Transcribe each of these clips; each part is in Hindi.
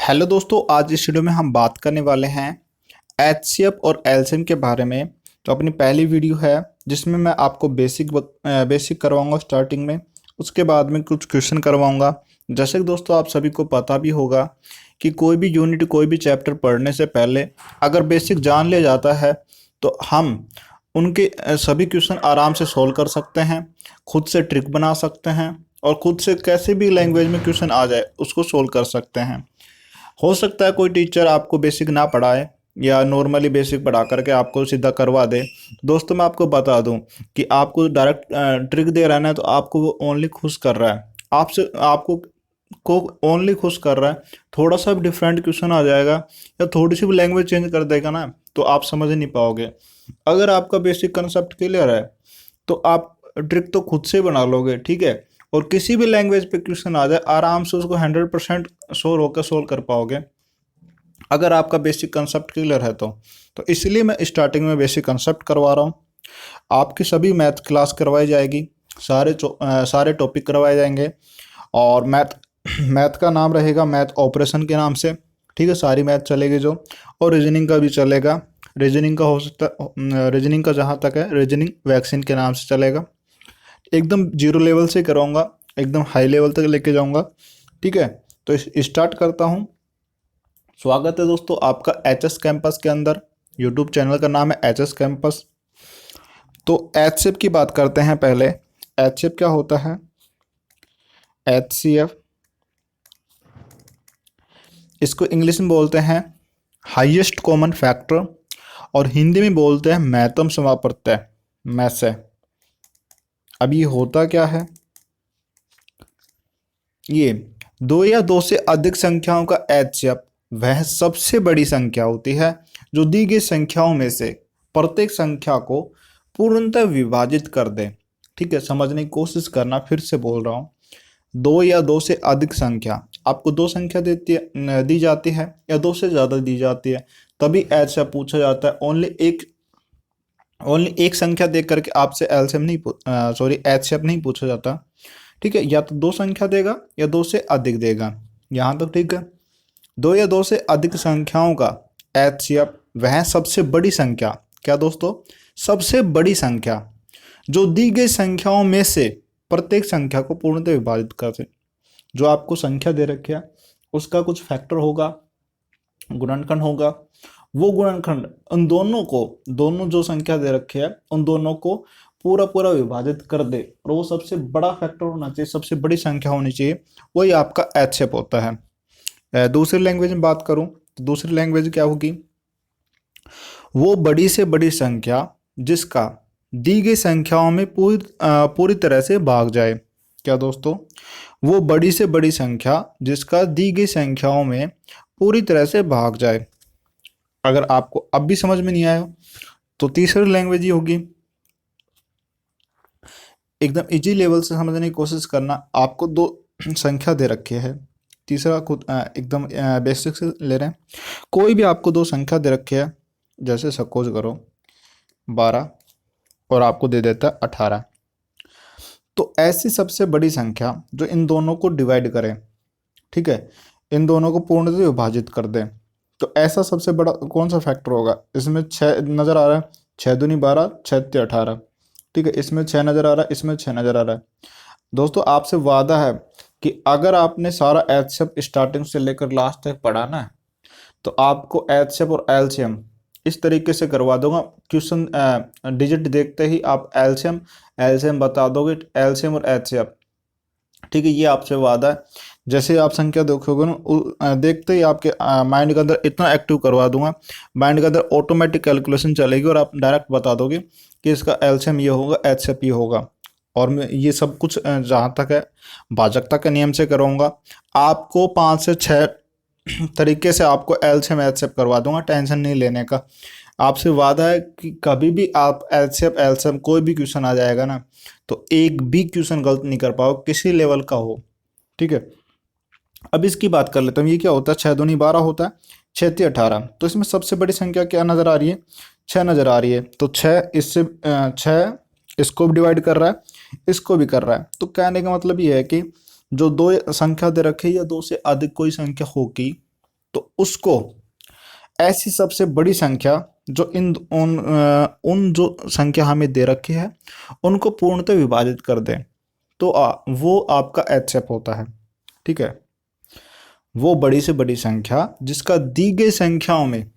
हेलो दोस्तों, आज इस वीडियो में हम बात करने वाले हैं एचसीएफ और एलसीएम के बारे में। तो अपनी पहली वीडियो है जिसमें मैं आपको बेसिक करवाऊंगा स्टार्टिंग में। उसके बाद में कुछ क्वेश्चन करवाऊंगा। जैसे कि दोस्तों आप सभी को पता भी होगा कि कोई भी यूनिट कोई भी चैप्टर पढ़ने से पहले अगर बेसिक जान लिया जाता है तो हम उनके सभी क्वेश्चन आराम से सोल्व कर सकते हैं, खुद से ट्रिक बना सकते हैं और खुद से कैसे भी लैंग्वेज में क्वेश्चन आ जाए उसको सोल्व कर सकते हैं। हो सकता है कोई टीचर आपको बेसिक ना पढ़ाए या नॉर्मली बेसिक पढ़ा करके आपको सीधा करवा दे। दोस्तों मैं आपको बता दूं कि आपको डायरेक्ट ट्रिक दे रहा है ना, तो आपको वो ओनली खुश कर रहा है, आपसे आपको को ओनली खुश कर रहा है। थोड़ा सा भी डिफरेंट क्वेश्चन आ जाएगा या थोड़ी सी भी लैंग्वेज चेंज कर देगा ना, तो आप समझ नहीं पाओगे। अगर आपका बेसिक कंसेप्ट क्लियर है तो आप ट्रिक तो खुद से बना लोगे, ठीक है। और किसी भी लैंग्वेज पे क्वेश्चन आ जाए आराम से उसको 100% श्योर होकर सोल्व कर पाओगे अगर आपका बेसिक कंसेप्ट क्लियर है तो इसलिए मैं स्टार्टिंग में बेसिक कंसेप्ट करवा रहा हूँ। आपकी सभी मैथ क्लास करवाई जाएगी, सारे टॉपिक करवाए जाएंगे। और मैथ मैथ का नाम रहेगा मैथ ऑपरेशन के नाम से, ठीक है। सारी मैथ चलेगी जो, और रीजनिंग का भी चलेगा। रीजनिंग का हो सकता, रीजनिंग का जहाँ तक है रीजनिंग वैक्सीन के नाम से चलेगा। एकदम जीरो लेवल से कराऊंगा, एकदम हाई लेवल तक लेके जाऊंगा, ठीक है। तो स्टार्ट करता हूँ। स्वागत है दोस्तों आपका एचएस कैंपस के अंदर। यूट्यूब चैनल का नाम है एचएस कैंपस। तो एचसीएफ की बात करते हैं पहले। एचसीएफ क्या होता है? एचसीएफ इसको इंग्लिश में बोलते हैं हाईएस्ट कॉमन फैक्टर, और हिंदी में बोलते हैं महत्तम समाप्रत्यय में से। अब ये होता क्या है? ये दो या दो से अधिक संख्याओं का एचसीएफ वह सबसे बड़ी संख्या होती है जो दी गई संख्याओं में से प्रत्येक संख्या को पूर्णतः विभाजित कर दे। ठीक है, समझने की कोशिश करना, फिर से बोल रहा हूँ। दो या दो से अधिक संख्या, आपको दो संख्या दी जाती है या दो से ज़्यादा दी जाती है, तभी एचसीएफ पूछा जाता है। ओनली एक संख्या देख करके आपसे एलसीएम नहीं एचसीएफ नहीं पूछा जाता, ठीक है। या तो दो संख्या देगा या दो से अधिक देगा, यहाँ तक ठीक है। दो या दो से अधिक संख्याओं का एचसीएफ वह सबसे बड़ी संख्या, क्या दोस्तों? सबसे बड़ी संख्या जो दी गई संख्याओं में से प्रत्येक संख्या को पूर्णतः विभाजित कर दे। जो आपको संख्या दे रखी है उसका कुछ फैक्टर होगा, गुणनखंड होगा, वो गुणनखंड उन दोनों को, दोनों जो संख्या दे रखे है उन दोनों को पूरा पूरा विभाजित कर दे, और वो सबसे बड़ा फैक्टर होना चाहिए, सबसे बड़ी संख्या होनी चाहिए, वही आपका एचसीएफ होता है। दूसरी लैंग्वेज में बात करूं तो दूसरी लैंग्वेज क्या होगी? वो बड़ी से बड़ी संख्या जिसका दी गई संख्याओं में पूरी तरह से भाग जाए। क्या दोस्तों? वो बड़ी से बड़ी संख्या जिसका दी गई संख्याओं में पूरी तरह से भाग जाए। अगर आपको अब भी समझ में नहीं आया तो तीसरी लैंग्वेज ही होगी। एकदम इजी लेवल से समझने की कोशिश करना। आपको दो संख्या दे रखी है, तीसरा खुद एकदम बेसिक से ले रहे हैं। कोई भी आपको दो संख्या दे रखी है, जैसे सपोज करो 12 और आपको दे देता है 18, तो ऐसी सबसे बड़ी संख्या जो इन दोनों को डिवाइड करे, ठीक है, इन दोनों को पूर्ण से विभाजित कर दे, तो ऐसा सबसे बड़ा कौन सा फैक्टर होगा? इसमें 6 नज़र आ रहा है, 6 दूनी 12, 6 तिया 18, ठीक है। इसमें 6 नज़र आ रहा है, इसमें 6 नज़र आ रहा है। दोस्तों आपसे वादा है कि अगर आपने सारा एचसीएफ स्टार्टिंग से लेकर लास्ट तक पढ़ा ना, तो आपको एचसीएफ और एलसीएम इस तरीके से करवा दूंगा। क्वेश्चन डिजिट देखते ही आप एलसीएम एलसीएम बता दोगे, एलसीएम और एचसीएफ, ठीक है। ये आपसे वादा है। जैसे आप संख्या देखोगे ना, देखते ही आपके माइंड के अंदर इतना एक्टिव करवा दूंगा, माइंड के अंदर ऑटोमेटिक कैलकुलेशन चलेगी और आप डायरेक्ट बता दोगे कि इसका एलसीएम ये होगा, एचसीएफ ये होगा। और मैं ये सब कुछ जहाँ तक है भाजकता के नियम से कराऊंगा। आपको 5 से 6 तरीके से आपको एलसीएम एचसीएफ करवा दूंगा, टेंशन नहीं लेने का। आपसे वादा है कि कभी भी आप एचसीएफ एलसीएम कोई भी क्वेश्चन आ जाएगा ना, तो एक भी क्वेश्चन गलत नहीं कर पाओ, किसी लेवल का हो, ठीक है। अब इसकी बात कर लेता हूँ। ये क्या होता है? 6 दूनी 12 होता है, 6 तिया 18, तो इसमें सबसे बड़ी संख्या क्या नज़र आ रही है? 6 नज़र आ रही है। तो 6 इससे 6 इसको भी डिवाइड कर रहा है, इसको भी कर रहा है। तो कहने का मतलब ये है कि जो दो संख्या दे रखी है या दो से अधिक कोई संख्या होगी, तो उसको ऐसी सबसे बड़ी संख्या जो उन जो संख्या हमें दे रखी है उनको पूर्णतः विभाजित कर दें, तो वो आपका एचसेप होता है। ठीक है, वो बड़ी से बड़ी संख्या जिसका दी गई संख्याओं में,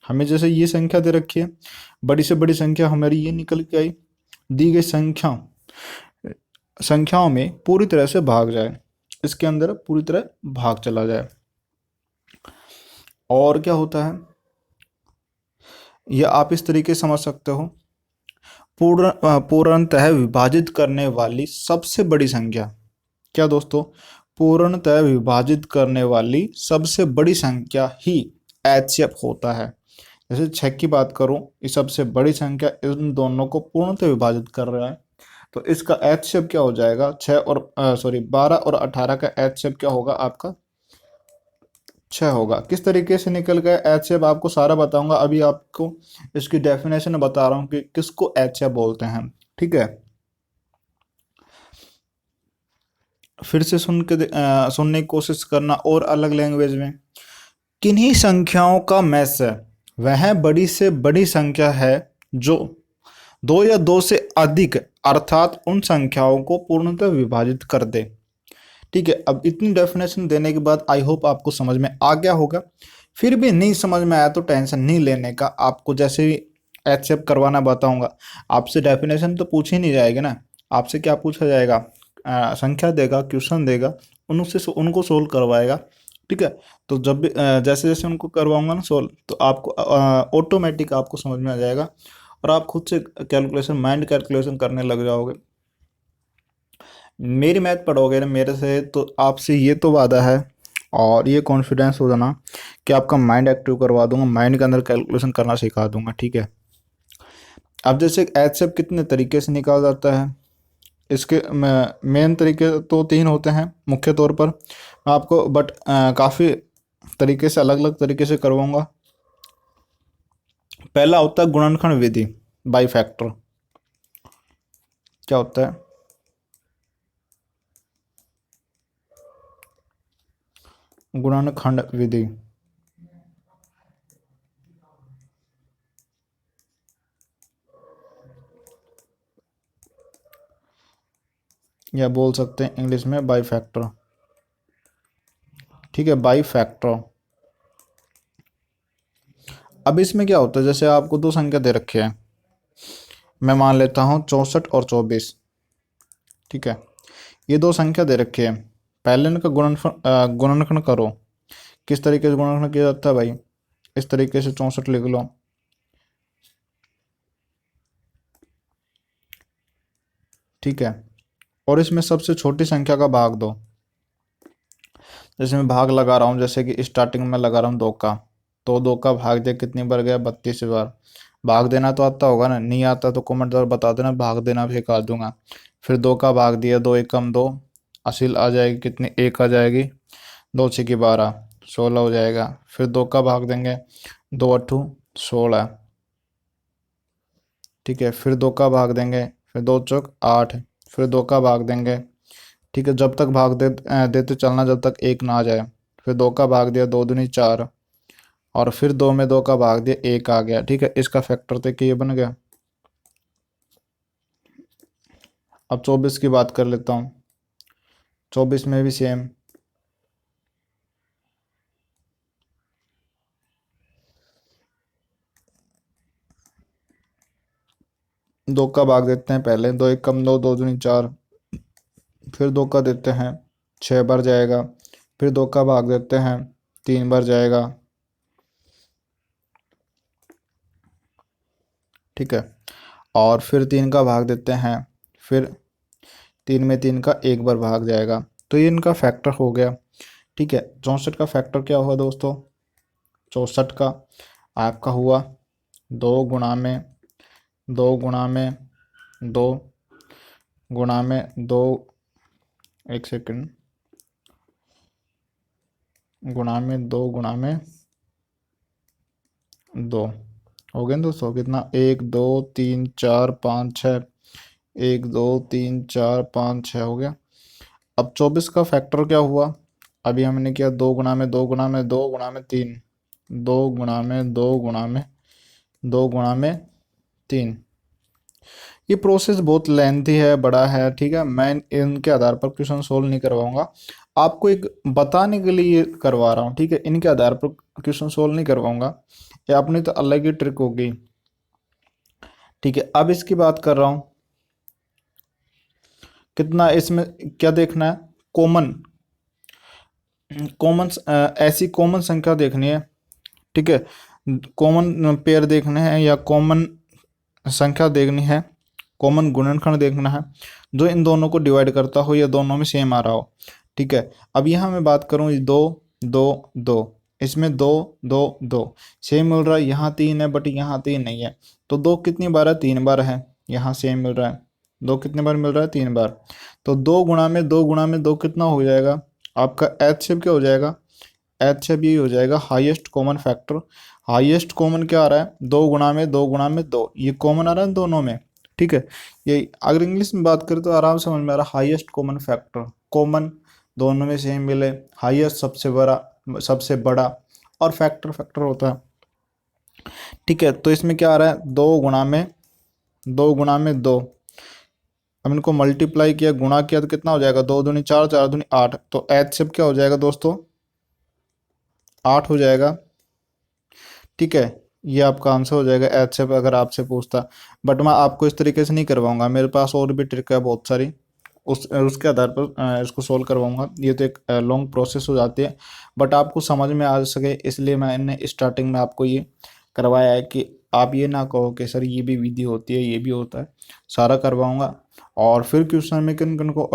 हमें जैसे ये संख्या दे रखी है, बड़ी से बड़ी संख्या हमारी ये निकल के आई, दी गई संख्याओं में पूरी तरह से भाग जाए, इसके अंदर पूरी तरह भाग चला जाए। और क्या होता है, यह आप इस तरीके से समझ सकते हो, पूर्णतः विभाजित करने वाली सबसे बड़ी संख्या। क्या दोस्तों, पूर्णतः विभाजित करने वाली सबसे बड़ी संख्या ही एचसीएफ होता है। जैसे 6 की बात करूं, ये सबसे बड़ी संख्या इन दोनों को पूर्णतः विभाजित कर रहा है, तो इसका एचसीएफ क्या हो जाएगा, 12 और 18 का एचसीएफ क्या होगा आपका, 6 होगा। किस तरीके से निकल गया एचसीएफ आपको सारा बताऊंगा, अभी आपको इसकी डेफिनेशन बता रहा हूँ कि किसको एचसीएफ बोलते हैं। ठीक है, फिर से सुनने की कोशिश करना और अलग लैंग्वेज में। किन्हीं संख्याओं का मैस है वह बड़ी से बड़ी संख्या है जो 2 या 2 से अधिक अर्थात उन संख्याओं को पूर्णतः विभाजित कर दे। ठीक है, अब इतनी डेफिनेशन देने के बाद आई होप आपको समझ में आ गया होगा। फिर भी नहीं समझ में आया तो टेंशन नहीं लेने का, आपको जैसे ही एक्सेप्ट करवाना बताऊंगा, आपसे डेफिनेशन तो पूछी नहीं जाएगी ना, आपसे क्या पूछा जाएगा, संख्या देगा, क्वेश्चन देगा, उनको सोल्व करवाएगा। ठीक है, तो जब भी जैसे जैसे उनको करवाऊंगा ना सोल्व, तो आपको ऑटोमेटिक आपको समझ में आ जाएगा और आप खुद से कैलकुलेशन, माइंड कैलकुलेशन करने लग जाओगे। मेरी मैथ पढ़ोगे ना मेरे से, तो आपसे ये तो वादा है और ये कॉन्फिडेंस हो जाना कि आपका माइंड एक्टिव करवा दूंगा, माइंड के अंदर कैलकुलेशन करना सिखा दूंगा। ठीक है, अब जैसे एचसेप कितने तरीके से निकाला जाता है, इसके मेन तरीके तो 3 होते हैं मुख्य तौर पर, मैं आपको बट काफ़ी तरीके से, अलग अलग तरीके से करवाऊंगा। पहला होता है गुणनखंड विधि बाई फैक्टर। क्या होता है, गुणनखंड विधि। या बोल सकते हैं इंग्लिश में बाई फैक्टर। ठीक है, बाई फैक्टर। अब इसमें क्या होता है, जैसे आपको 2 संख्या दे रखे हैं, मैं मान लेता हूँ 64 और 24। ठीक है, ये 2 संख्या दे रखी है, पहले इनका गुणनखंड करो। किस तरीके से गुणनखंड किया जाता है भाई, इस तरीके से 64 लिख लो। ठीक है, और इसमें सबसे छोटी संख्या का भाग दो। जैसे मैं भाग लगा रहा हूँ, जैसे कि स्टार्टिंग में लगा रहा हूँ 2 का, तो 2 का भाग दे कितनी बार गया, 32 बार। भाग देना तो आता होगा ना, नहीं आता तो कमेंट द्वारा बता देना, भाग देना भी सिखा दूंगा। फिर 2 का भाग दिया, 2 एकम 2, असील आ जाएगी कितनी, 1 आ जाएगी, 2 छः की 12, 16 हो जाएगा। फिर 2 का भाग देंगे, 2 अट्ठू 16। ठीक है, फिर 2 का भाग देंगे, फिर 2 चौक 8, फिर 2 का भाग देंगे। ठीक है, जब तक देते चलना जब तक 1 ना आ जाए। फिर 2 का भाग दिया, 2 दूनी 4, और फिर 2 में 2 का भाग दिया, 1 आ गया। ठीक है, इसका फैक्टर तो ये बन गया। अब 24 की बात कर लेता हूँ, 24 में भी सेम, 2 का भाग देते हैं पहले, 2 एक कम 2, 2 दूनी 4, फिर 2 का देते हैं 6 बार जाएगा। फिर 2 का भाग देते हैं 3 बार जाएगा। ठीक है, और फिर 3 का भाग देते हैं, फिर 3 में 3 का 1 बार भाग जाएगा। तो ये इनका फैक्टर हो गया। ठीक है, 64 का फैक्टर क्या हुआ दोस्तों, 64 का आपका हुआ 2 गुणा में 2 गुणा में 2 गुणा में 2, एक सेकंड, गुणा में 2 गुणा में 2 हो गए दोस्तों, कितना, 1 2 3 4 5 6, 1 2 3 4 5 6 हो गया। अब 24 का फैक्टर क्या हुआ, अभी हमने किया 2 गुणा में 2 गुणा में 2 गुणा में 3, 2 गुणा में 2 गुणा में 2 गुणा में 3। ये प्रोसेस बहुत लेंथी है, बड़ा है, ठीक है। मैं इनके आधार पर क्वेश्चन सोल्व नहीं करवाऊंगा, आपको एक बताने के लिए ये करवा रहा हूँ, ठीक है। इनके आधार पर क्वेश्चन सोल्व नहीं करवाऊंगा, ये अपनी तो अलग ही ट्रिक होगी, ठीक है। अब इसकी बात कर रहा हूँ, कितना इसमें क्या देखना है, कॉमन कॉमन ऐसी कॉमन संख्या देखनी है, ठीक है। कॉमन पेयर देखने हैं या कॉमन संख्या देखनी है, कॉमन गुणनखंड देखना है जो इन दोनों को डिवाइड करता हो या दोनों में सेम आ रहा हो, ठीक है। अब यहाँ मैं बात करूँ, 2 2 2, इसमें 2 2 2 सेम मिल रहा है, यहाँ 3 है बट यहाँ 3 नहीं है, तो 2 कितनी बार है, 3 बार है, यहाँ सेम मिल रहा है। 2 कितने बार मिल रहा है, 3 बार। तो 2 गुणा में 2 कितना हो जाएगा आपका, एच शेप क्या हो जाएगा, एच शेप यही हो जाएगा, highest common factor. Highest common क्या आ रहा है, 2 गुणा में 2 ये कॉमन आ रहा है दोनों में, ठीक है। ये अगर इंग्लिश में बात करें तो आराम से समझ में आ रहा है, हाईएस्ट कॉमन फैक्टर, कॉमन दोनों में सेम मिले, हाईएस्ट सबसे बड़ा और फैक्टर फैक्टर होता है, ठीक है। तो इसमें क्या आ रहा है, 2 गुणा में 2 अब इनको मल्टीप्लाई किया, गुणा किया तो कितना हो जाएगा, 2 दूनी 4, 4 दूनी 8, तो एच शेप क्या हो जाएगा दोस्तों, 8 हो जाएगा, ठीक है। ये आपका आंसर हो जाएगा एच शेप अगर आपसे पूछता, बट मैं आपको इस तरीके से नहीं करवाऊंगा, मेरे पास और भी ट्रिक है बहुत सारी, उसके आधार पर इसको सोल्व करवाऊंगा। ये तो एक लॉन्ग प्रोसेस हो जाती है, बट आपको समझ में आ सके इसलिए मैंने स्टार्टिंग में आपको ये करवाया है कि आप ये ना कहो कि सर ये भी विधि होती है, ये भी होता है, सारा करवाऊंगा। और फिर क्वेश्चन में किन किन को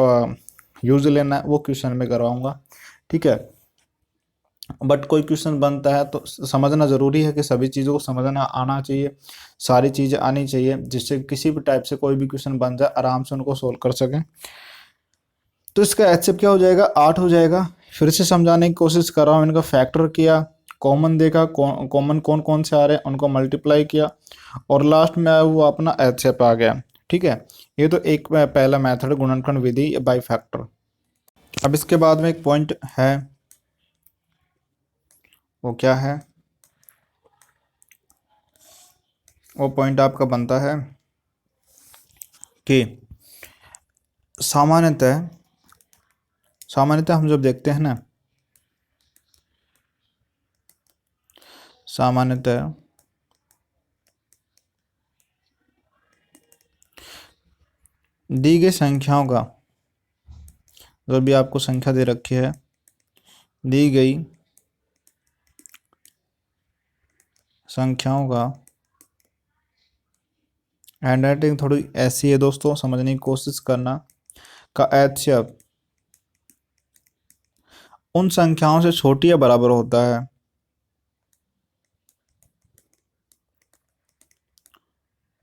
यूज लेना है वो क्वेश्चन में करवाऊंगा, ठीक है। बट कोई क्वेश्चन बनता है तो समझना ज़रूरी है कि सभी चीज़ों को समझना आना चाहिए, सारी चीज़ें आनी चाहिए, जिससे किसी भी टाइप से कोई भी क्वेश्चन बन जाए आराम से उनको सोल्व कर सकें। तो इसका एचएफ क्या हो जाएगा, 8 हो जाएगा। फिर से समझाने की कोशिश कर रहा हूँ, इनका फैक्टर किया, कॉमन देखा, कॉमन कौन कौन से आ रहे हैं उनको मल्टीप्लाई किया, और लास्ट में वो अपना एचएफ आ गया, ठीक है। ये तो एक पहला मेथड गुणनखंड विधि बाई फैक्टर। अब इसके बाद में एक पॉइंट है, वो क्या है, वो पॉइंट आपका बनता है कि सामान्यतः सामान्यतः हम जब देखते हैं ना, सामान्यतः दी गई संख्याओं का, जो भी आपको संख्या दे रखी है, दी गई संख्याओं का, हैंडराइटिंग थोड़ी ऐसी है दोस्तों, समझने की कोशिश करना, का एचसीएफ उन संख्याओं से छोटी या बराबर होता है,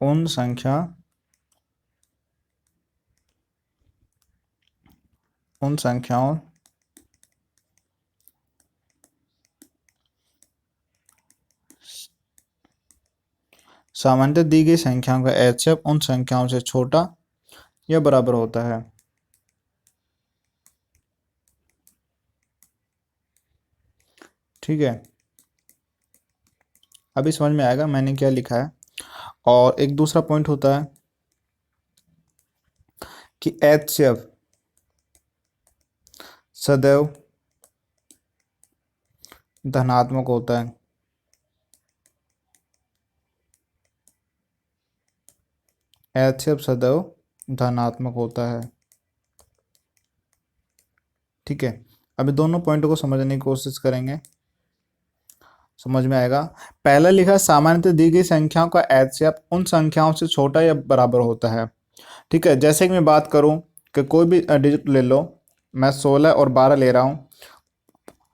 उन संख्या उन संख्याओं सामान्यतः दी गई संख्याओं का एचसीएफ उन संख्याओं से छोटा या बराबर होता है, ठीक है। अभी समझ में आएगा मैंने क्या लिखा है। और एक दूसरा पॉइंट होता है कि एचसीएफ सदैव धनात्मक होता है, एचसीएफ सदैव धनात्मक होता है, ठीक है। अभी दोनों पॉइंटों को समझने की कोशिश करेंगे, समझ में आएगा। पहला लिखा, सामान्यतः दी गई संख्याओं का एचसीएफ उन संख्याओं से छोटा या बराबर होता है, ठीक है। जैसे कि मैं बात करूं कि कोई भी डिजिट ले लो, मैं 16 और 12 ले रहा हूं,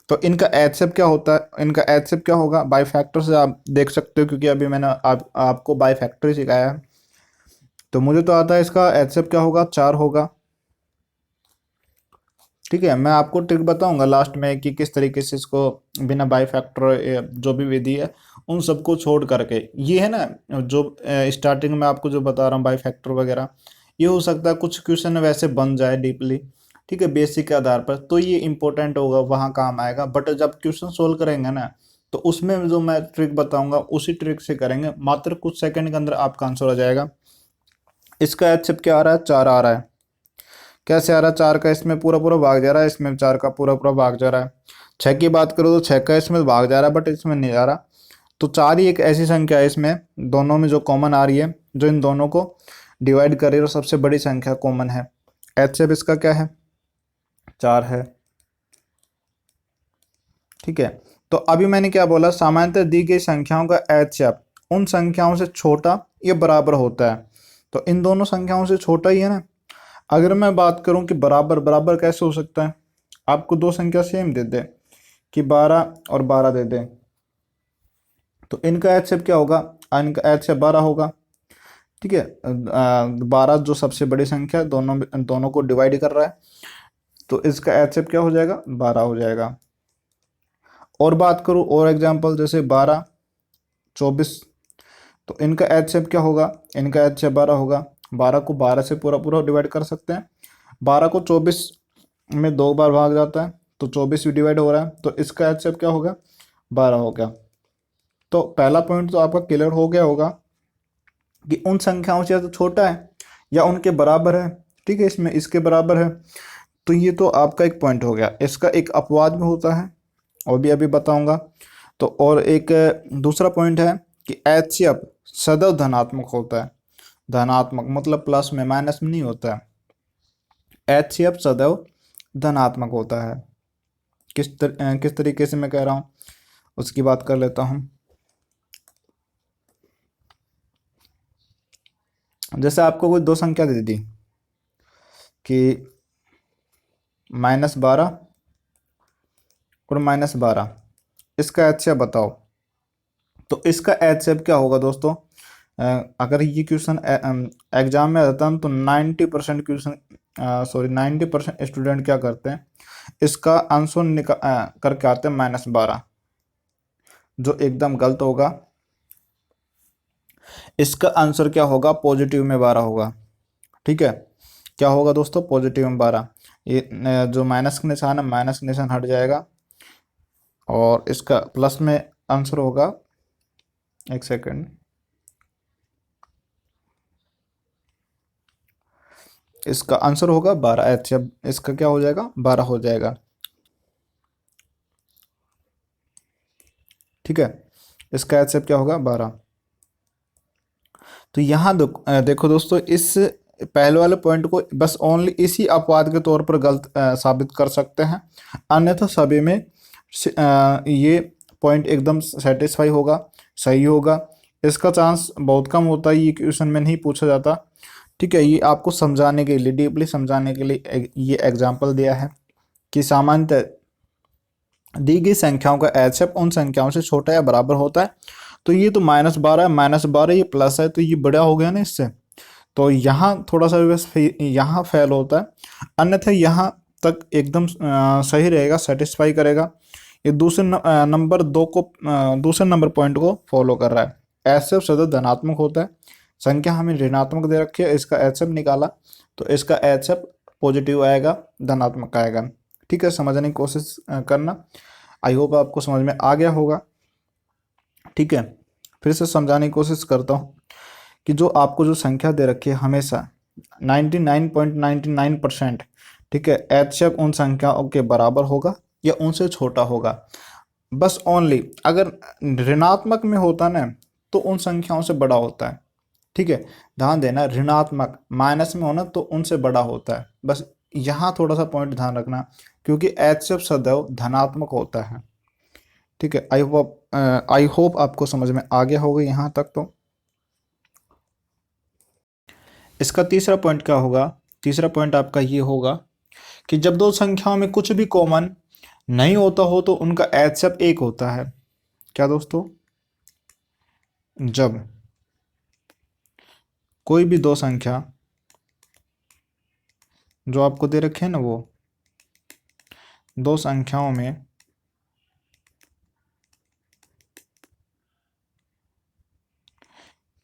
तो इनका एचसीएफ क्या होता है, इनका एचसीएफ क्या होगा, बाई फैक्टर से आप देख सकते हो, क्योंकि अभी मैंने आपको बाई फैक्टर ही सिखाया है। तो मुझे तो आता है इसका एचसीएफ क्या होगा, 4 होगा, ठीक है। मैं आपको ट्रिक बताऊंगा लास्ट में कि किस तरीके से इसको बिना बाई फैक्टर जो भी विधि है उन सबको छोड़ करके, ये है ना जो स्टार्टिंग में आपको जो बता रहा हूँ बाई फैक्टर वगैरह, ये हो सकता है कुछ क्वेश्चन वैसे बन जाए डीपली, ठीक है, बेसिक के आधार पर, तो ये इंपॉर्टेंट होगा, वहाँ काम आएगा। बट जब क्वेश्चन सोल्व करेंगे ना, तो उसमें जो मैं ट्रिक बताऊंगा उसी ट्रिक से करेंगे, मात्र कुछ सेकंड के अंदर आपका आंसर आ जाएगा। इसका एचएफ क्या आ रहा है, 4 आ रहा है। कैसे आ रहा है 4 का, इसमें पूरा पूरा भाग जा रहा है, इसमें 4 का पूरा पूरा भाग जा रहा है। 6 की बात करो तो 6 का इसमें भाग जा रहा है, बट इसमें नहीं जा रहा। तो 4 ही एक ऐसी संख्या है इसमें दोनों में जो कॉमन आ रही है, जो इन दोनों को डिवाइड कर रही है, और सबसे बड़ी संख्या कॉमन है। एचएफ इसका क्या है, 4 है। ठीक है, तो अभी मैंने क्या बोला, सामान्यतः दी गई संख्याओं का एचएफ उन संख्याओं से छोटा या बराबर होता है। तो इन दोनों संख्याओं से छोटा ही है ना। अगर मैं बात करूं कि बराबर, बराबर कैसे हो सकता है, आपको दो संख्या सेम दे दे कि 12 और 12 दे दे, तो इनका एचएफ क्या होगा, इनका एचएफ 12 होगा। ठीक है, 12 जो सबसे बड़ी संख्या है, दोनों दोनों को डिवाइड कर रहा है, तो इसका एचएफ क्या हो जाएगा, 12 हो जाएगा। और बात करूं और एग्जांपल, जैसे 12 24, तो इनका एचएफ क्या होगा, इनका एचएफ 12 होगा। 12 को 12 से पूरा पूरा डिवाइड कर सकते हैं। 12 को 24 में 2 बार भाग जाता है, तो 24 भी डिवाइड हो रहा है, तो इसका एचएफ क्या होगा, 12 हो गया। तो पहला पॉइंट तो आपका क्लियर हो गया होगा कि उन संख्याओं से या तो छोटा है या उनके बराबर है। ठीक है, इसमें इसके बराबर है, तो ये तो आपका एक पॉइंट हो गया। इसका एक अपवाद भी होता है, और भी अभी बताऊंगा। तो और एक दूसरा पॉइंट है कि एचसीएफ सदैव धनात्मक होता है। धनात्मक मतलब प्लस में, माइनस में नहीं होता है। एचसीएफ सदैव धनात्मक होता है। किस तरीके से मैं कह रहा हूँ, उसकी बात कर लेता हूँ। जैसे आपको कोई दो संख्या दे दी कि -12 और -12, इसका एचसीएफ बताओ। तो इसका एचसीएफ क्या होगा दोस्तों, अगर ये क्वेश्चन एग्जाम में आता है तो 90% क्वेश्चन, सॉरी 90% स्टूडेंट क्या करते हैं, इसका आंसर करके आते हैं -12, जो एकदम गलत होगा। इसका आंसर क्या होगा, पॉजिटिव में 12 होगा। ठीक है, क्या होगा दोस्तों, पॉजिटिव में 12। ये जो माइनस का निशान है, माइनस का निशान हट जाएगा, और इसका प्लस में आंसर होगा। एक सेकंड, इसका आंसर होगा 12। अच्छा, इसका क्या हो जाएगा, 12 हो जाएगा। ठीक है, इसका एचसीएफ क्या होगा, 12। तो यहाँ देखो दोस्तों, इस पहले वाले पॉइंट को बस ओनली इसी अपवाद के तौर पर गलत साबित कर सकते हैं, अन्यथा सभी में ये पॉइंट एकदम सेटिस्फाई होगा, सही होगा। इसका चांस बहुत कम होता है, ये क्वेश्चन में नहीं पूछा जाता। ठीक है, ये आपको समझाने के लिए, डीपली समझाने के लिए ये एग्जाम्पल दिया है कि सामान्यतः दी गई संख्याओं का एचएफ उन संख्याओं से छोटा या बराबर होता है। तो ये तो -12 है, -12 ये प्लस है, तो ये बड़ा हो गया ना इससे। तो यहाँ थोड़ा सा बस यहाँ फेल होता है, अन्यथा यहाँ तक एकदम सही रहेगा, सेटिस्फाई करेगा। ये दूसरे नंबर दो को, दूसरे नंबर पॉइंट को फॉलो कर रहा है। एचएफ सदैव धनात्मक होता है। संख्या हमें ऋणात्मक दे रखी है, इसका एचएफ निकाला, तो इसका एचएफ पॉजिटिव आएगा, धनात्मक आएगा। ठीक है, समझने की कोशिश करना। आई होप आपको समझ में आ गया होगा। ठीक है, फिर से समझाने की कोशिश करता हूँ कि जो आपको जो संख्या दे रखी है, हमेशा 99.99%, ठीक है, एचएफ उन संख्याओं के बराबर होगा या उनसे छोटा होगा। बस ओनली अगर ऋणात्मक में होता ना, तो उन संख्याओं से बड़ा होता है। ठीक है, ध्यान देना, ऋणात्मक माइनस में होना तो उनसे बड़ा होता है। बस यहाँ थोड़ा सा पॉइंट ध्यान रखना, क्योंकि एचएफ सदैव धनात्मक होता है। ठीक है, आई होप आपको समझ में आ गया होगा यहाँ तक। तो इसका तीसरा पॉइंट क्या होगा, तीसरा पॉइंट आपका ये होगा कि जब दो संख्याओं में कुछ भी कॉमन नहीं होता हो तो उनका एचएफ 1 होता है। क्या दोस्तों, जब कोई भी दो संख्या जो आपको दे रखे हैं ना, वो दो संख्याओं में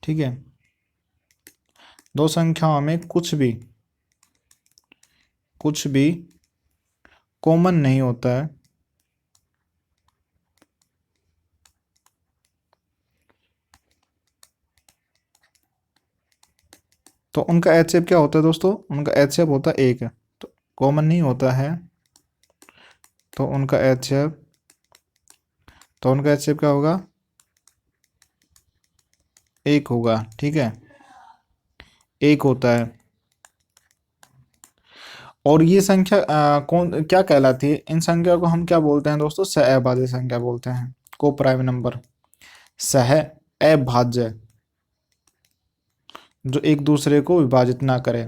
ठीक है, दो संख्याओं में कुछ भी कॉमन नहीं होता है तो उनका HCF क्या होता है दोस्तों, उनका HCF होता है 1। तो कॉमन नहीं होता है तो उनका HCF, तो उनका HCF क्या होगा, 1 होगा। ठीक है, 1 होता है। और ये संख्या कौन क्या कहलाती है, इन संख्या को हम क्या बोलते हैं दोस्तों, सहअभाज्य संख्या बोलते हैं। को प्राइम नंबर सहअभाज्य, जो एक दूसरे को विभाजित ना करे,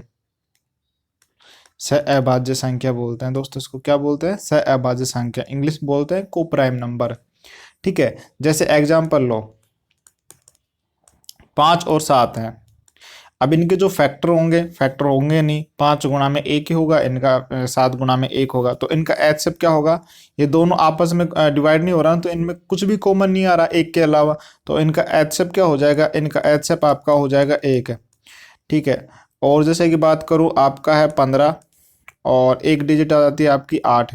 सहअभाज्य संख्या बोलते हैं दोस्तों। इसको क्या बोलते हैं, सहअभाज्य संख्या, इंग्लिश बोलते हैं को प्राइम नंबर। ठीक है, जैसे एग्जाम्पल लो, 5 और 7 हैं। अब इनके जो फैक्टर होंगे नहीं, 5 गुणा में 1 ही होगा, इनका 7 गुणा में 1 होगा। तो इनका HCF क्या होगा, ये दोनों आपस में डिवाइड नहीं हो रहा, तो इनमें कुछ भी कॉमन नहीं आ रहा 1 के अलावा। तो इनका HCF क्या हो जाएगा, इनका HCF आपका हो जाएगा 1। ठीक है, और जैसे कि बात करूँ, आपका है 15 और एक डिजिट आ जाती है आपकी 8।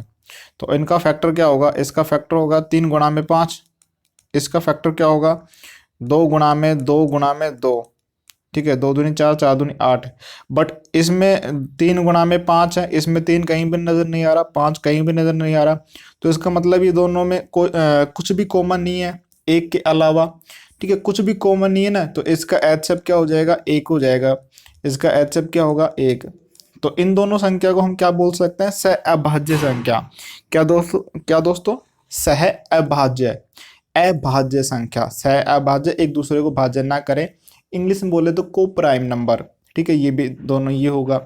तो इनका फैक्टर क्या होगा, इसका फैक्टर होगा 3 गुणा में 5, इसका फैक्टर क्या होगा 2 गुणा में 2 गुणा में 2। ठीक है, 2 दूनी 4, 4 दूनी 8। बट इसमें 3 गुणा में 5 है, इसमें 3 कहीं भी नज़र नहीं आ रहा, 5 कहीं भी नज़र नहीं आ रहा। तो इसका मतलब ये दोनों में कुछ भी कॉमन नहीं है 1 के अलावा। ठीक है, कुछ भी कॉमन नहीं है ना, तो इसका HCF क्या हो जाएगा, 1 हो जाएगा। इसका HCF क्या होगा, 1। तो इन दोनों संख्या को हम क्या बोल सकते हैं, सहअभाज्य संख्या। क्या दोस्तों, सहअभाज्य, अभाज्य संख्या, सहअभाज्य, एक दूसरे को भाज्य ना करें, इंग्लिश में बोले तो को प्राइम नंबर। ठीक है, ये भी दोनों ये होगा।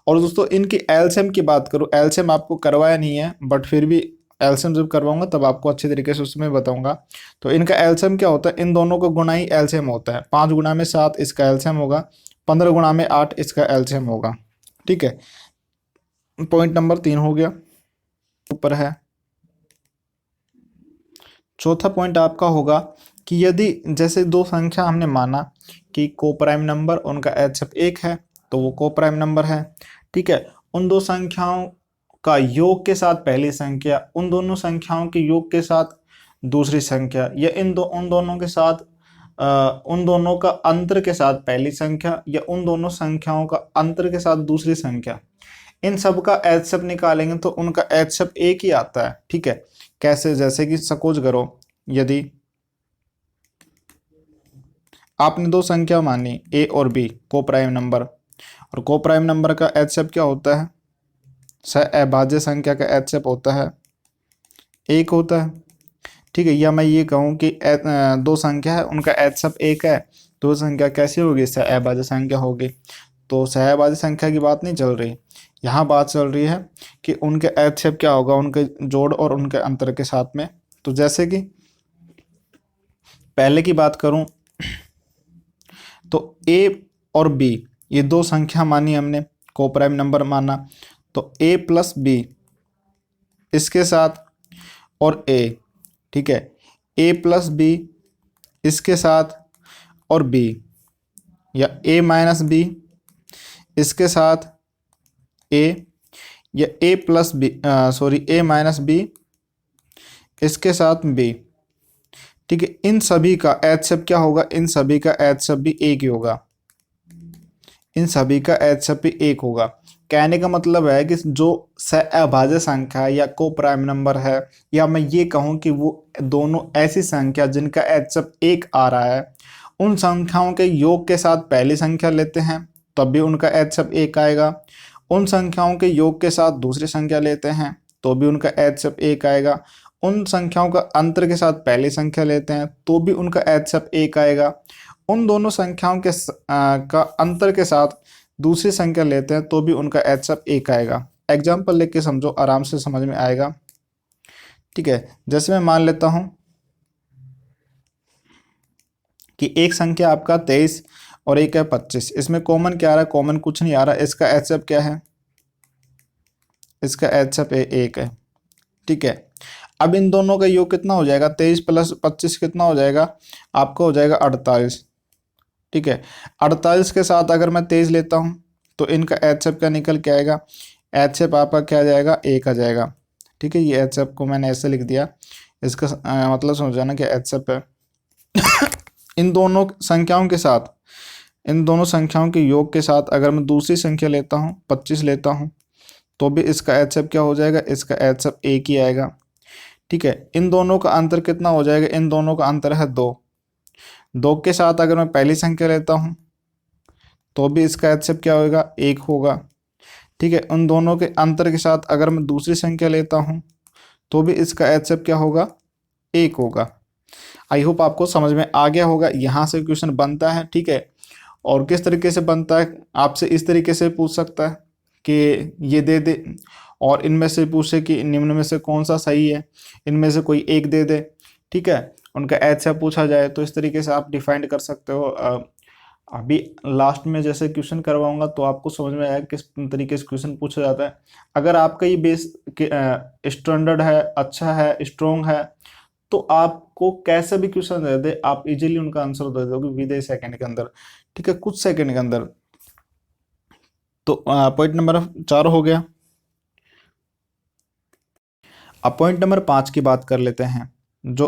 और दोस्तों इनकी एलसीएम की बात करूँ, एलसीएम आपको करवाया नहीं है, बट फिर भी एलसीएम जब करवाऊंगा तब आपको अच्छे तरीके से उसमें बताऊंगा। तो इनका एलसीएम क्या होता है, इन दोनों को गुणा ही एलसीएम होता है। 5 गुणा में 7 इसका एलसीएम होगा, 15 गुणा में 8 इसका एलसीएम होगा। ठीक है, पॉइंट नंबर 3 हो गया, ऊपर है। चौथा पॉइंट आपका होगा कि यदि जैसे दो संख्या हमने माना कि को प्राइम नंबर, उनका HCF 1 है, तो वो को प्राइम नंबर है। ठीक है, उन दो संख्याओं का योग के साथ पहली संख्या, उन दोनों संख्याओं के योग के साथ दूसरी संख्या, या उन दोनों के साथ उन दोनों का अंतर के साथ पहली संख्या, या उन दोनों संख्याओं का अंतर के साथ दूसरी संख्या, इन सब का HCF निकालेंगे तो उनका HCF 1 ही आता है। ठीक है, कैसे, जैसे कि सपोज करो, यदि आपने दो संख्या मानी A और B, को प्राइम नंबर, और को प्राइम नंबर का HCF क्या होता है, सहअभाज्य संख्या का HCF होता है 1 होता है। ठीक है, या मैं ये कहूँ कि दो संख्या है, उनका HCF 1 है, दो संख्या कैसी होगी, सहअभाज्य संख्या होगी। तो सहअभाज्य संख्या की बात नहीं चल रही, यहाँ बात चल रही है कि उनके HCF क्या होगा, उनके जोड़ और उनके अंतर के साथ में। तो जैसे कि पहले की बात करूं तो A और B, ये दो संख्या मानी हमने, को प्राइम नंबर माना, तो A प्लस B इसके साथ और A, ठीक है, A प्लस B इसके साथ और B, या A माइनस B इसके साथ A, या A plus B A minus B इसके साथ B। ठीक है, इन सभी का HCF क्या होगा, इन सभी का HCF भी 1 ही होगा, इन सभी का HCF भी 1 होगा। कहने का मतलब है कि जो सहअभाज्य संख्या या को प्राइम नंबर है, या मैं ये कहूँ कि वो दोनों ऐसी संख्या जिनका HCF 1 आ रहा है, उन संख्याओं के योग के साथ पहली संख्या लेते हैं तब भी उनका HCF 1 आएगा, उन संख्याओं के योग के साथ दूसरी संख्या लेते हैं तो भी उनका HCF 1 आएगा, उन संख्याओं का अंतर के साथ पहली संख्या लेते हैं तो भी उनका HCF 1 आएगा, उन दोनों संख्याओं के का अंतर के साथ दूसरी संख्या लेते हैं तो भी उनका HCF 1 आएगा। एग्जाम्पल लेके समझो, आराम से समझ में आएगा। ठीक है, जैसे मैं मान लेता हूं कि एक संख्या आपका 23 और एक है 25, इसमें कॉमन क्या आ रहा है, कॉमन कुछ नहीं आ रहा, इसका HCF क्या है, इसका HCF 1 है। ठीक है, अब इन दोनों का योग कितना हो जाएगा, 23 प्लस 25 कितना हो जाएगा, आपका हो जाएगा 48। ठीक है, 48 के साथ अगर मैं 23 लेता हूं तो इनका HCF क्या निकल के आएगा, HCF आपका क्या आ जाएगा, 1 आ जाएगा। ठीक है, ये HF को मैंने ऐसे लिख दिया, इसका मतलब समझाना कि HF है। इन दोनों संख्याओं के साथ, इन दोनों संख्याओं के योग के साथ अगर मैं दूसरी संख्या लेता हूँ 25 लेता हूँ तो भी इसका HF क्या हो जाएगा, इसका HF एक ही आएगा। ठीक है, इन दोनों का अंतर कितना हो जाएगा, इन दोनों का अंतर है 2। 2 के साथ अगर मैं पहली संख्या लेता हूँ तो भी इसका HF क्या होगा, 1 होगा। ठीक है, उन दोनों के अंतर के साथ अगर मैं दूसरी संख्या लेता हूँ तो भी इसका HF क्या होगा, 1 होगा। आई होप आपको समझ में आ गया होगा। यहाँ से क्वेश्चन बनता है। ठीक है, और किस तरीके से बनता है, आपसे इस तरीके से पूछ सकता है कि ये दे दे, और इनमें से पूछे कि निम्न में से कौन सा सही है, इनमें से कोई एक दे दे। ठीक है, उनका HF पूछा जाए तो इस तरीके से आप डिफाइन कर सकते हो। अभी लास्ट में जैसे क्वेश्चन करवाऊंगा तो आपको समझ में आएगा किस तरीके से क्वेश्चन पूछा जाता है। अगर आपका ये बेस स्टैंडर्ड है, अच्छा है, स्ट्रॉन्ग है, तो आपको कैसे भी क्वेश्चन दे दे आप इजीली उनका आंसर दे दोगे विद ए सेकंड के अंदर। ठीक है, कुछ सेकंड के अंदर। तो पॉइंट नंबर 4 हो गया। अब पॉइंट नंबर 5 की बात कर लेते हैं जो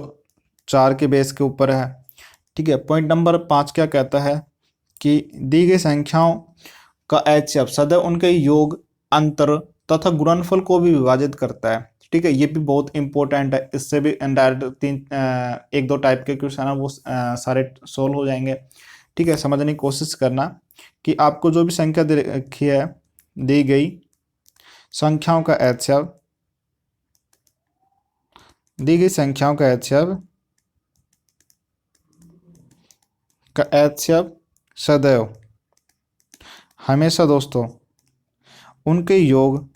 4 के बेस के ऊपर है। ठीक है, पॉइंट नंबर 5 क्या कहता है कि दी गई संख्याओं का HF सदैव उनके योग, अंतर तथा गुणनफल को भी विभाजित करता है। ठीक है, ये भी बहुत इंपॉर्टेंट है। इससे भी इनडायरेक्ट 1-2 टाइप के क्वेश्चन है वो सारे सोल्व हो जाएंगे। ठीक है, समझने की कोशिश करना कि आपको जो भी संख्या दे रखी है, दी गई संख्याओं का HF, दी गई संख्याओं का HF सदैव, हमेशा दोस्तों उनके योग,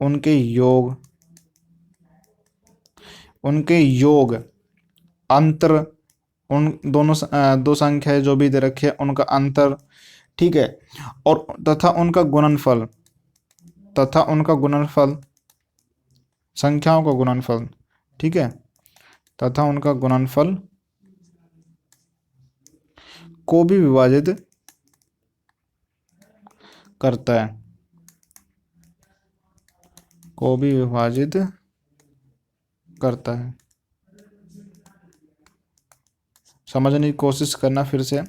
उनके योग, उनके योग, अंतर, उन दोनों दो संख्याएं जो भी दे रखी है उनका अंतर। ठीक है, और तथा उनका गुणनफल, तथा उनका गुणनफल, संख्याओं का गुणनफल। ठीक है, तथा उनका गुणनफल को भी विभाजित करता है, को भी विभाजित करता है। समझने की कोशिश करना फिर से।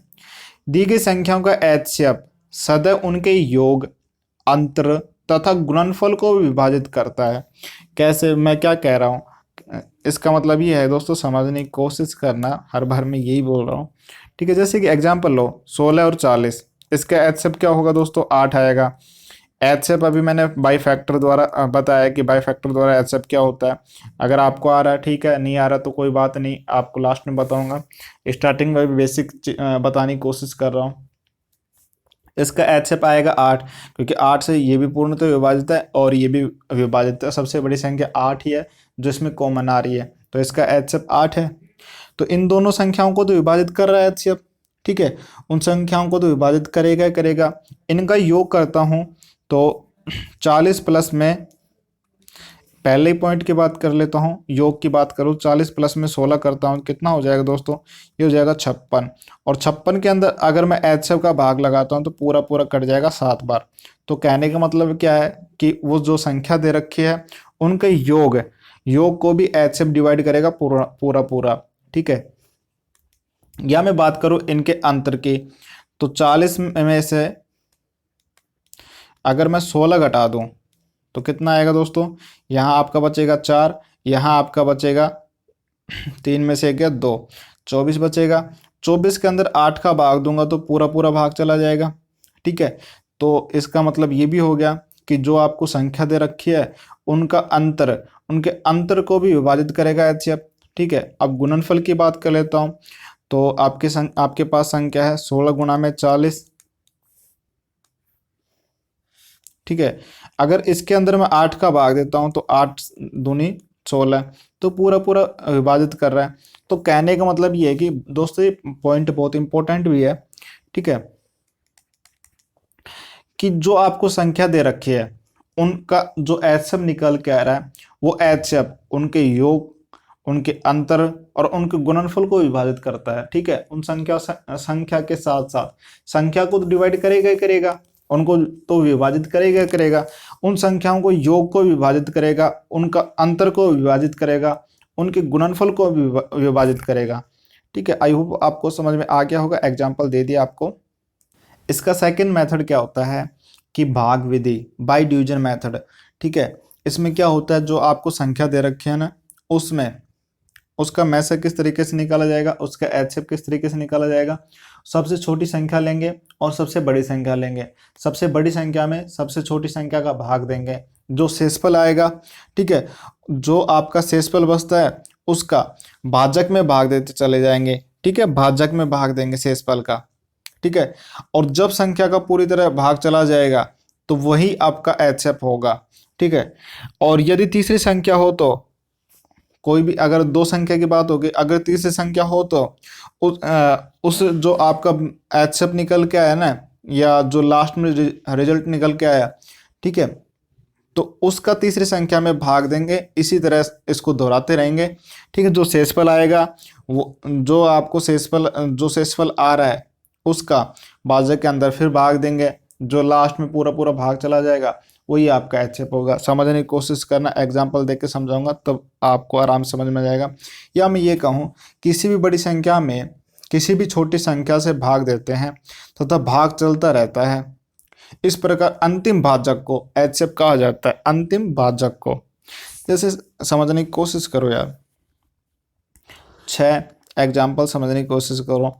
दी गई संख्याओं का HCF सदैव उनके योग, अंतर तथा गुणनफल को विभाजित करता है। कैसे, मैं क्या कह रहा हूँ, इसका मतलब ये है दोस्तों, समझने की कोशिश करना, हर बार मैं यही बोल रहा हूँ। ठीक है, जैसे कि एग्जांपल लो 16 और 40, इसका HCF क्या होगा दोस्तों, 8 आएगा। HCF अभी मैंने बाई फैक्टर द्वारा बताया कि बाई फैक्टर द्वारा HCF क्या होता है। अगर आपको आ रहा है ठीक है, नहीं आ रहा तो कोई बात नहीं, आपको लास्ट में बताऊंगा। स्टार्टिंग में भी बेसिक बताने की कोशिश कर रहा हूँ। इसका HCF आएगा 8, क्योंकि 8 से ये भी पूर्णतः विभाजित है और ये भी विभाजित है। सबसे बड़ी संख्या 8 ही है जो इसमें कॉमन आ रही है, तो इसका HCF 8 है। तो इन दोनों संख्याओं को तो विभाजित कर रहा है HCF। ठीक है, उन संख्याओं को तो विभाजित करेगा ही करेगा। इनका योग करता हूँ तो 40 प्लस में, पहले ही पॉइंट की बात कर लेता हूँ, योग की बात करूँ, 40 प्लस में 16 करता हूँ, कितना हो जाएगा दोस्तों, ये हो जाएगा 56। और 56 के अंदर अगर मैं HCF का भाग लगाता हूँ तो पूरा पूरा कट जाएगा 7 बार। तो कहने का मतलब क्या है कि वो जो संख्या दे रखी है उनके योग, योग को भी HCF डिवाइड करेगा पूरा पूरा पूरा। ठीक है, या मैं बात करूँ इनके अंतर की, तो 40 में से अगर मैं 16 घटा दूं तो कितना आएगा दोस्तों, यहाँ आपका बचेगा 4, यहाँ आपका बचेगा 3 में से गया 2, 24 बचेगा। 24 के अंदर 8 का भाग दूंगा तो पूरा पूरा भाग चला जाएगा। ठीक है, तो इसका मतलब ये भी हो गया कि जो आपको संख्या दे रखी है उनका अंतर, उनके अंतर को भी विभाजित करेगा HCF। ठीक है, अब गुणनफल की बात कर लेता हूँ। तो आपके पास संख्या है 16 गुणा में 40। ठीक है, अगर इसके अंदर मैं 8 का भाग देता हूं तो 8 दूनी 16, तो पूरा पूरा विभाजित कर रहा है। तो कहने का मतलब ये है कि दोस्तों ये पॉइंट बहुत इंपॉर्टेंट भी है। ठीक है, कि जो आपको संख्या दे रखी है उनका जो HCF निकल के आ रहा है वो HCF उनके योग, उनके अंतर और उनके गुणनफल को विभाजित करता है। ठीक है, उन संख्या के साथ साथ संख्या को तो डिवाइड करेगा ही करेगा। उनको तो विभाजित करेगा करेगा, उन संख्याओं को योग को विभाजित करेगा, उनका अंतर को विभाजित करेगा, उनके गुणनफल को विभाजित करेगा। ठीक है, आई होप आपको समझ में आ गया होगा, एग्जाम्पल दे दिया आपको। इसका सेकंड मेथड क्या होता है कि भाग विधि, बाय डिवीजन मेथड। ठीक है, इसमें क्या होता है, जो आपको संख्या दे रखी है ना, उसमें उसका मैसे किस तरीके से निकाला जाएगा, उसका एचसीएफ किस तरीके से निकाला जाएगा। सबसे छोटी संख्या लेंगे और सबसे बड़ी संख्या लेंगे, सबसे बड़ी संख्या में सबसे छोटी संख्या का भाग देंगे, जो शेषफल आएगा, ठीक है, जो आपका शेषफल बचता है उसका भाजक में भाग देते चले जाएंगे। ठीक है, भाजक में भाग देंगे शेषफल का। ठीक है, और जब संख्या का पूरी तरह भाग चला जाएगा तो वही आपका एचसीएफ होगा। ठीक है, और यदि तीसरी संख्या हो तो कोई भी, अगर दो संख्या की बात होगी, अगर तीसरी संख्या हो तो उस जो आपका एचसीएफ निकल के आया ना, या जो लास्ट में रिजल्ट निकल के आया, ठीक है, तो उसका तीसरी संख्या में भाग देंगे। इसी तरह इसको दोहराते रहेंगे। ठीक है, जो शेषफल आएगा, वो जो आपको शेषफल आ रहा है उसका भाजक के अंदर फिर भाग देंगे, जो लास्ट में पूरा पूरा भाग चला जाएगा वही आपका एचसीएफ होगा। समझने की कोशिश करना, एग्जाम्पल देके समझाऊंगा तब आपको आराम से समझ में जाएगा। या मैं ये कहूँ, किसी भी बड़ी संख्या में किसी भी छोटी संख्या से भाग देते हैं तथा भाग चलता रहता है, इस प्रकार अंतिम भाजक को एचसीएफ कहा जाता है। अंतिम भाजक को जैसे समझने की कोशिश करो यार, 6 एग्जाम्पल समझने की कोशिश करो।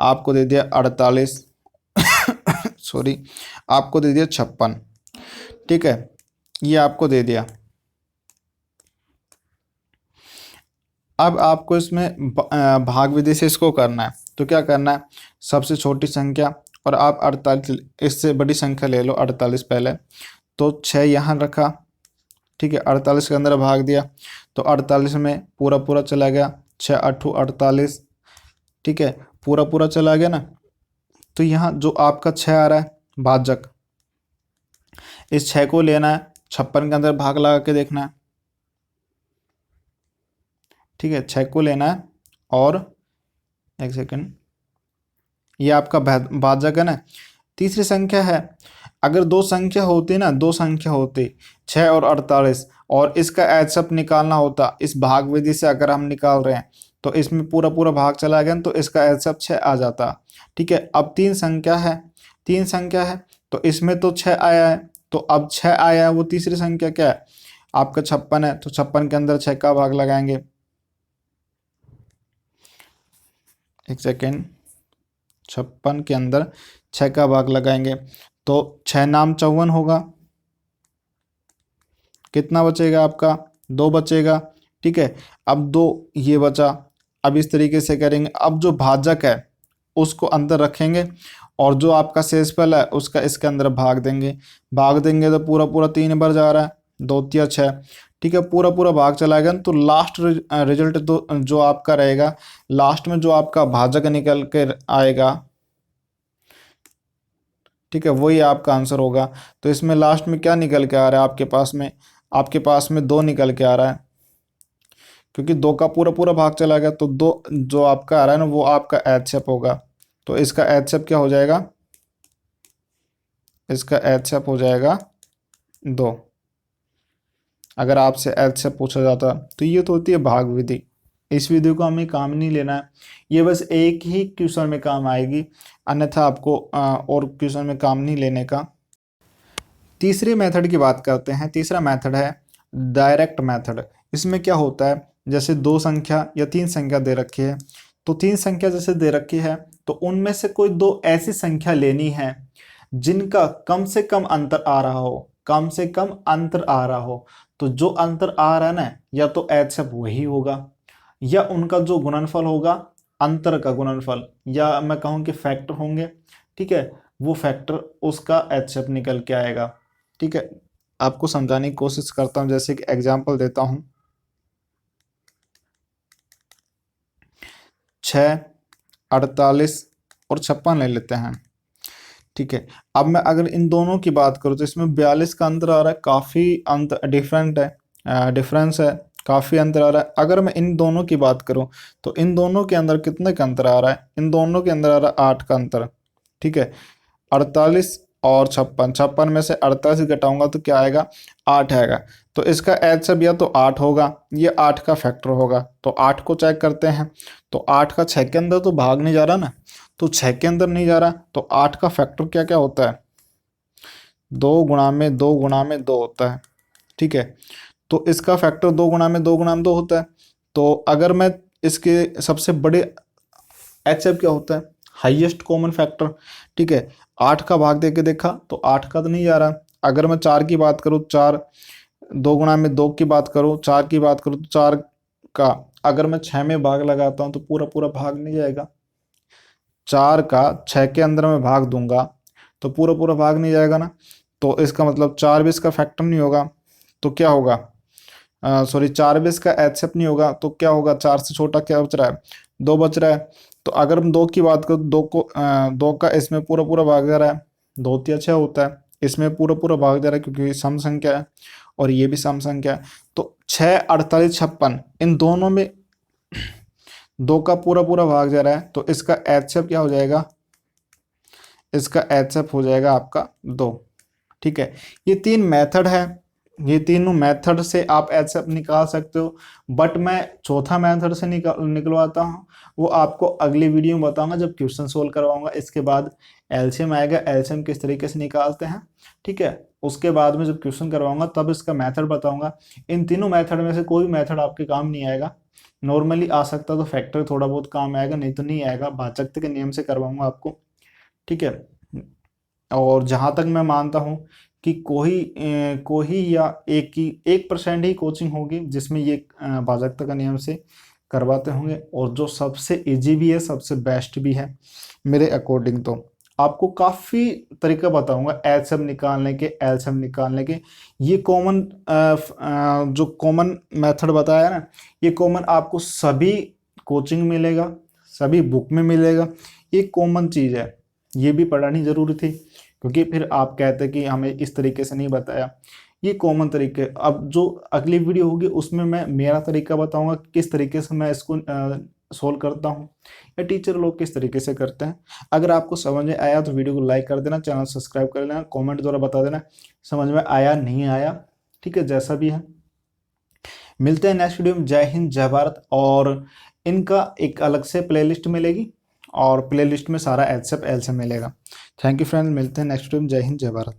आपको दे दिया 48 सॉरी, आपको दे दिया 56। ठीक है, ये आपको दे दिया। अब आपको इसमें भाग विधि से इसको करना है, तो क्या करना है, सबसे छोटी संख्या, और आप 48, इससे बड़ी संख्या ले लो 48 पहले, तो 6 यहाँ रखा। ठीक है, 48 के अंदर भाग दिया तो 48 में पूरा पूरा चला गया, 6 8 48। ठीक है, पूरा पूरा चला गया ना, तो यहाँ जो आपका 6 आ रहा है भाजक, इस 6 को लेना है, 56 के अंदर भाग लगा के देखना है। ठीक है, 6 को लेना है, और एक सेकंड, ये आपका भाजक है ना। तीसरी संख्या है, अगर दो संख्या होती ना, दो संख्या होती 6 और 48, और इसका एचसीएफ निकालना होता इस भाग विधि से, अगर हम निकाल रहे हैं तो इसमें पूरा पूरा भाग चला गया तो इसका एचसीएफ 6 आ जाता। ठीक है, अब तीन संख्या है तो इसमें तो 6 आया है, तो अब 6 आया है, वो तीसरी संख्या क्या है आपका 56 है, तो 56 के अंदर 6 का भाग लगाएंगे। एक सेकेंड, 56 के अंदर 6 का भाग लगाएंगे तो 6 नाम 54 होगा। कितना बचेगा आपका, 2 बचेगा। ठीक है, अब 2 ये बचा। अब इस तरीके से करेंगे, अब जो भाजक है उसको अंदर रखेंगे, और जो आपका शेषफल है उसका इसके अंदर भाग देंगे तो पूरा पूरा 3 बार जा रहा है, 2 3 6। ठीक है, पूरा पूरा भाग चला गया तो लास्ट रिजल्ट तो जो आपका रहेगा, लास्ट में जो आपका भाजक निकल कर आएगा, ठीक है, वही आपका आंसर होगा। तो इसमें लास्ट में क्या निकल के आ रहा है आपके पास में 2 निकल के आ रहा है, क्योंकि 2 का पूरा पूरा भाग चला गया, तो 2 जो आपका आ रहा है ना वो आपका एचसीएफ होगा। तो इसका एचसीएफ क्या हो जाएगा, इसका एचसीएफ हो जाएगा 2, अगर आपसे एचसीएफ पूछा जाता। तो ये तो होती है भाग विधि। इस विधि को हमें काम नहीं लेना है, ये बस एक ही क्वेश्चन में काम आएगी, अन्यथा आपको और क्वेश्चन में काम नहीं लेने का। तीसरे मेथड की बात करते हैं। तीसरा मेथड है डायरेक्ट मेथड। इसमें क्या होता है, जैसे 2 संख्या या 3 संख्या दे रखी है, तो 3 संख्या जैसे दे रखी है तो उनमें से कोई 2 ऐसी संख्या लेनी है जिनका कम से कम अंतर आ रहा हो, कम से कम अंतर आ रहा हो। तो जो अंतर आ रहा है ना, या तो एचसीएफ वही होगा, या उनका जो गुणनफल होगा अंतर का गुणनफल, या मैं कहूँ कि फैक्टर होंगे। ठीक है, वो फैक्टर उसका एचसीएफ निकल के आएगा। ठीक है, आपको समझाने की कोशिश करता हूँ, जैसे कि एग्जांपल देता हूँ, 6 48 और 56 ले लेते हैं। ठीक है, अब मैं अगर इन दोनों की बात करूँ तो इसमें 42 का अंतर आ रहा है, काफ़ी अंतर डिफरेंस है, काफ़ी अंतर आ रहा है। अगर मैं इन दोनों की बात करूं तो इन दोनों के अंदर कितने का अंतर आ रहा है, इन दोनों के अंदर आ रहा है 8 का अंतर। ठीक है, 48 और 56, 56 में से 48 घटाऊंगा तो क्या आएगा, 8 आएगा। तो इसका एचएफ या तो 8 होगा, ये 8 का फैक्टर होगा। तो 8 को चेक करते हैं, तो 8 का 6 के अंदर तो भाग नहीं जा रहा ना, तो 6 के अंदर नहीं जा रहा, तो 8 का फैक्टर क्या क्या होता है, 2 गुणा में 2 होता है। ठीक है, तो इसका फैक्टर 2 गुणा में 2 होता है। तो अगर मैं इसके सबसे बड़े एचएफ क्या होता है, हाईएस्ट कॉमन फैक्टर। ठीक है, 8 का भाग दे के देखा तो 8 का तो नहीं जा रहा। अगर मैं 4 की बात करूँ, 4, 2 गुणा में 2 की बात करूँ, 4 की बात करूँ, तो 4 का अगर मैं 6 में भाग लगाता हूँ तो पूरा पूरा भाग नहीं जाएगा। 4 का 6 के अंदर मैं भाग दूंगा तो पूरा पूरा भाग नहीं जाएगा ना, तो इसका मतलब 4 भी इसका फैक्टर नहीं होगा। तो क्या होगा, सॉरी, 4 भी इसका एचएफ नहीं होगा। तो क्या होगा, 4 से छोटा क्या बच रहा है, 2 बच रहा है। तो अगर हम 2 की बात करें, 2 का इसमें पूरा पूरा भाग जा रहा है, 2 × 6 होता है, इसमें पूरा पूरा भाग जा रहा है क्योंकि ये सम संख्या है और ये भी सम संख्या है। तो 6, 48, 56 इन दोनों में 2 का पूरा पूरा भाग जा रहा है, तो इसका एचएफ क्या हो जाएगा, इसका एचएफ हो जाएगा आपका 2। ठीक है, ये 3 मेथड है, ये तीनों मेथड से आप एचएफ निकाल सकते हो। बट मैं चौथा मेथड से निकलवाता हूँ, वो आपको अगली वीडियो में बताऊंगा जब क्वेश्चन सोल्व करवाऊंगा। इसके बाद एलसीएम आएगा, एलसीएम किस तरीके से निकालते हैं। ठीक है, उसके बाद में जब क्वेश्चन करवाऊंगा तब इसका मेथड बताऊंगा। इन तीनों मेथड में से कोई मेथड आपके काम नहीं आएगा। नॉर्मली आ सकता तो फैक्टर थोड़ा बहुत काम आएगा, नहीं तो नहीं आएगा। भाजक के नियम से करवाऊंगा आपको। ठीक है, और जहाँ तक मैं मानता हूँ कि कोई या 1% ही कोचिंग होगी जिसमें ये भाजकता का नियम से करवाते होंगे, और जो सबसे इजी भी है, सबसे बेस्ट भी है मेरे अकॉर्डिंग। तो आपको काफ़ी तरीका बताऊंगा एचएफ निकालने के, एलसीएम निकालने के। ये कॉमन जो कॉमन मेथड बताया ना, ये कॉमन आपको सभी कोचिंग मिलेगा, सभी बुक में मिलेगा। ये कॉमन चीज़ है, ये भी पढ़नी जरूरी थी क्योंकि फिर आप कहते कि हमें इस तरीके से नहीं बताया। ये कॉमन तरीके। अब जो अगली वीडियो होगी उसमें मैं मेरा तरीका बताऊंगा किस तरीके से मैं इसको सोल्व करता हूँ, या टीचर लोग किस तरीके से करते हैं। अगर आपको समझ में आया तो वीडियो को लाइक कर देना, चैनल सब्सक्राइब कर लेना, कॉमेंट द्वारा बता देना समझ में आया नहीं आया। ठीक है, जैसा भी है। मिलते हैं नेक्स्ट वीडियो में। जय हिंद, जय भारत। और इनका एक अलग से प्लेलिस्ट मिलेगी और प्लेलिस्ट में सारा एचएफ एलसीएम मिलेगा। थैंक यू फ्रेंड, मिलते हैं नेक्स्ट वीडियो में। जय हिंद, जय भारत।